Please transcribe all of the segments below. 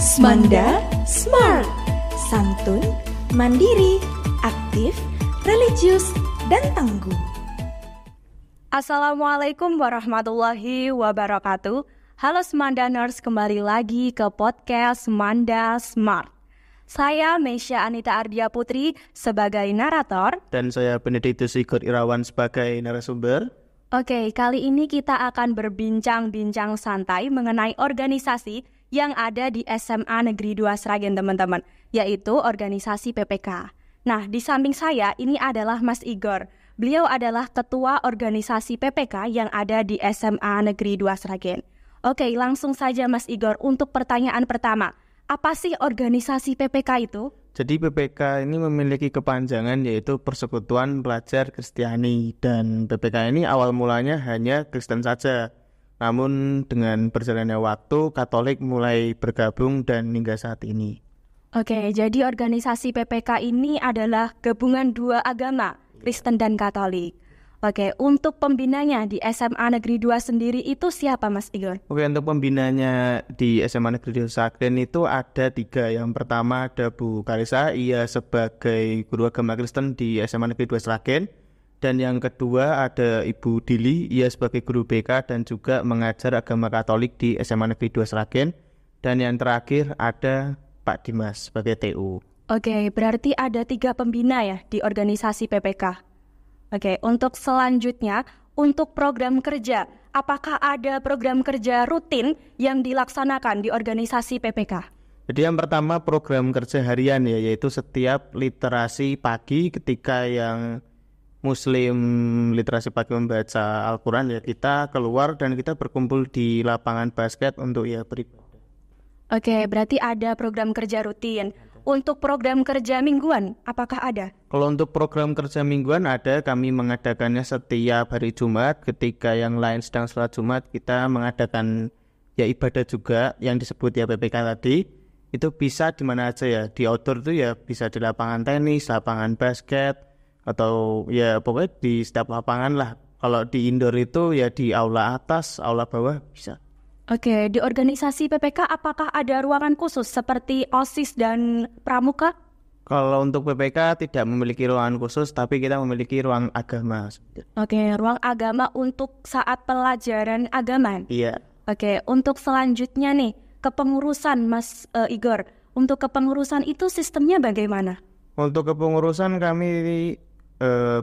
Smanda Smart. Santun, mandiri, aktif, religius, dan tangguh. Assalamualaikum warahmatullahi wabarakatuh. Halo Smandaners, kembali lagi ke podcast Smanda Smart. Saya Meisya Anita Ardia Putri sebagai narator. Dan saya Benedictus Sigurd Irawan sebagai narasumber. Oke, kali ini kita akan berbincang-bincang santai mengenai organisasi yang ada di SMA Negeri 2 Sragen, teman-teman, yaitu organisasi PPK. Nah, di samping saya ini adalah Mas Igor. Beliau adalah ketua organisasi PPK yang ada di SMA Negeri 2 Sragen. Oke, langsung saja Mas Igor untuk pertanyaan pertama. Apa sih organisasi PPK itu? Jadi PPK ini memiliki kepanjangan yaitu Persekutuan Pelajar Kristiani, dan PPK ini awal mulanya hanya Kristen saja. Namun dengan berjalannya waktu, Katolik mulai bergabung dan hingga saat ini. Oke, jadi organisasi PPK ini adalah gabungan dua agama, Kristen dan Katolik. Oke, untuk pembinanya di SMA Negeri 2 sendiri itu siapa Mas Igor? Oke, untuk pembinanya di SMA Negeri 2 Sragen itu ada 3. Yang pertama ada Bu Karisa, ia sebagai guru agama Kristen di SMA Negeri 2 Sragen. Dan yang kedua ada Ibu Dili, ia sebagai guru BK dan juga mengajar agama Katolik di SMA Negeri 2 Sragen. Dan yang terakhir ada Pak Dimas sebagai TU. Oke, berarti ada 3 pembina ya di organisasi PPK. Oke, untuk selanjutnya, untuk program kerja, apakah ada program kerja rutin yang dilaksanakan di organisasi PPK? Jadi yang pertama program kerja harian ya, yaitu setiap literasi pagi ketika yang Muslim literasi pagi membaca Al-Quran ya, kita keluar dan kita berkumpul di lapangan basket untuk ya beribadah. Oke, berarti ada program kerja rutin. Untuk program kerja mingguan, apakah ada? Kalau untuk program kerja mingguan ada, kami mengadakannya setiap hari Jumat. Ketika yang lain sedang sholat Jumat, kita mengadakan ya ibadah juga yang disebut ya PPK tadi. Itu bisa di mana aja ya, di outdoor itu ya bisa di lapangan tenis, lapangan basket, atau ya pokoknya di setiap lapangan lah. Kalau di indoor itu ya di aula atas, aula bawah bisa. Oke, di organisasi PPK apakah ada ruangan khusus seperti OSIS dan Pramuka? Kalau untuk PPK tidak memiliki ruangan khusus, tapi kita memiliki ruang agama. Oke, ruang agama untuk saat pelajaran agama? Iya. Oke, untuk selanjutnya nih, kepengurusan Mas Igor. Untuk kepengurusan itu sistemnya bagaimana? Untuk kepengurusan kami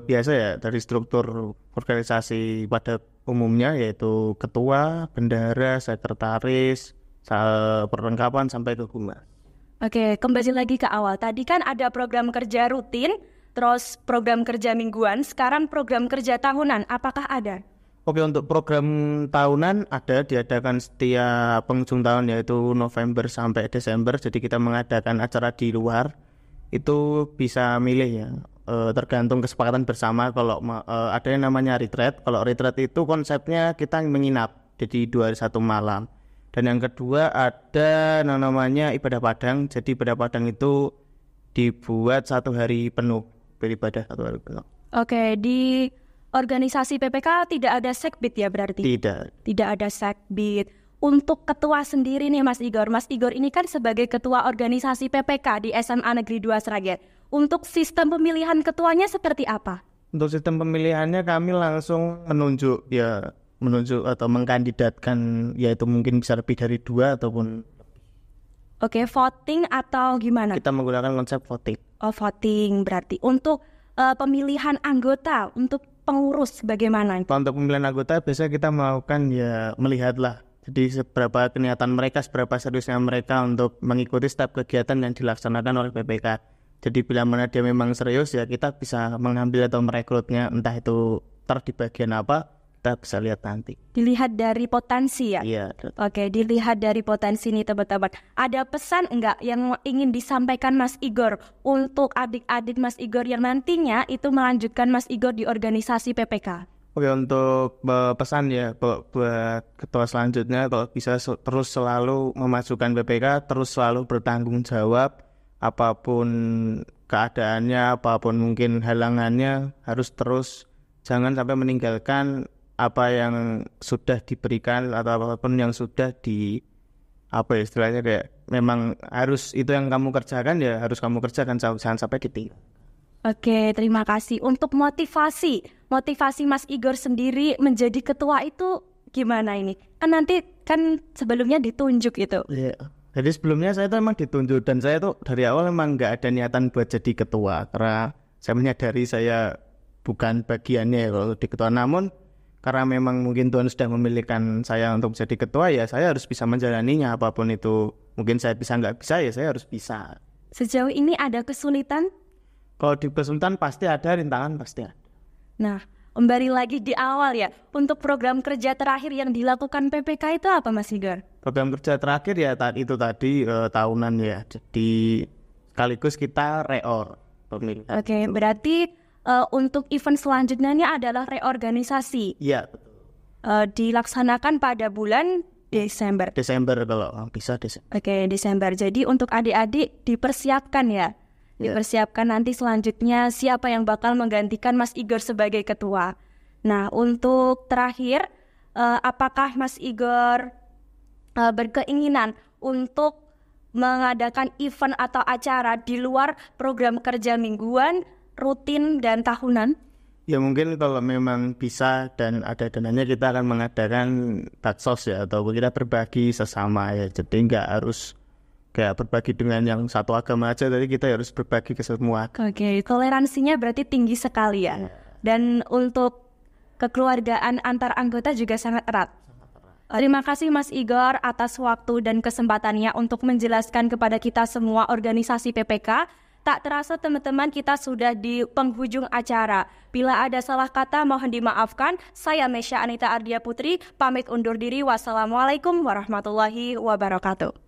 biasa ya, dari struktur organisasi pada umumnya yaitu ketua, bendahara, sekretaris, perlengkapan sampai ke humas. Oke, kembali lagi ke awal. Tadi kan ada program kerja rutin, terus program kerja mingguan, sekarang program kerja tahunan. Apakah ada? Oke, untuk program tahunan ada, diadakan setiap penghujung tahun yaitu November sampai Desember. Jadi kita mengadakan acara di luar. Itu bisa milih ya, tergantung kesepakatan bersama. Kalau ada yang namanya retreat. Kalau retreat itu konsepnya kita menginap, jadi 2 hari 1 malam. Dan yang kedua ada namanya ibadah padang. Jadi ibadah padang itu dibuat 1 hari penuh, beribadah 1 hari penuh. Oke, di organisasi PPK tidak ada sekbid ya berarti? Tidak ada sekbid. Untuk ketua sendiri nih Mas Igor. Mas Igor ini kan sebagai ketua organisasi PPK di SMA Negeri 2 Sragen. Untuk sistem pemilihan ketuanya seperti apa? Untuk sistem pemilihannya kami langsung menunjuk atau mengkandidatkan, yaitu mungkin bisa lebih dari 2 ataupun. Oke, voting atau gimana? Kita menggunakan konsep voting. Oh, voting berarti. Untuk pemilihan anggota, untuk pengurus bagaimana? Untuk pemilihan anggota biasanya kita melakukan ya melihatlah. Jadi seberapa niatan mereka, seberapa seriusnya mereka untuk mengikuti setiap kegiatan yang dilaksanakan oleh PPK. Jadi bila mana dia memang serius ya kita bisa mengambil atau merekrutnya, entah itu di bagian apa, kita bisa lihat nanti. Dilihat dari potensi ya? Iya. Oke, dilihat dari potensi nih teman-teman. Ada pesan enggak yang ingin disampaikan Mas Igor untuk adik-adik Mas Igor yang nantinya itu melanjutkan Mas Igor di organisasi PPK? Oke, untuk pesan ya buat ketua selanjutnya, kalau bisa terus selalu memajukan PPK, terus selalu bertanggung jawab, apapun keadaannya, apapun mungkin halangannya, harus terus, jangan sampai meninggalkan apa yang sudah diberikan atau apapun yang sudah apa ya istilahnya, kayak memang harus itu yang kamu kerjakan ya harus kamu kerjakan, jangan sampai ketinggalan. Oke, terima kasih. Untuk motivasi Mas Igor sendiri menjadi ketua itu gimana ini? Kan nanti sebelumnya ditunjuk itu. Iya. Jadi sebelumnya saya tuh emang ditunjuk, dan saya tuh dari awal emang nggak ada niatan buat jadi ketua karena saya menyadari saya bukan bagiannya kalau di ketua. Namun karena memang mungkin Tuhan sudah memilihkan saya untuk menjadi ketua, ya saya harus bisa menjalaninya, apapun itu. Mungkin saya bisa nggak bisa, ya saya harus bisa. Sejauh ini ada kesulitan? Kalau di kesulitan pasti ada, rintangan pasti ada. Nah, kembali lagi di awal ya, untuk program kerja terakhir yang dilakukan PPK itu apa Mas Igor? Program kerja terakhir ya itu tadi tahunan ya, jadi sekaligus kita reor pemilihan. Oke, berarti untuk event selanjutnya ini adalah reorganisasi. Iya, betul. Dilaksanakan pada bulan Desember. Desember kalau bisa Desember. Oke, Desember. Jadi untuk adik-adik dipersiapkan ya. Dipersiapkan nanti selanjutnya siapa yang bakal menggantikan Mas Igor sebagai ketua. Nah, untuk terakhir, apakah Mas Igor berkeinginan untuk mengadakan event atau acara di luar program kerja mingguan, rutin, dan tahunan? Ya mungkin kalau memang bisa dan ada dananya, kita akan mengadakan baksos ya, atau kita berbagi sesama ya. Jadi nggak harus kayak berbagi dengan yang satu agama aja, tapi kita harus berbagi ke semua. Oke, toleransinya berarti tinggi sekali ya. Dan untuk kekeluargaan antar anggota juga sangat erat. Terima kasih Mas Igor atas waktu dan kesempatannya untuk menjelaskan kepada kita semua organisasi PPK. Tak terasa teman-teman, kita sudah di penghujung acara. Bila ada salah kata mohon dimaafkan. Saya Mesya Anita Ardia Putri, pamit undur diri. Wassalamualaikum warahmatullahi wabarakatuh.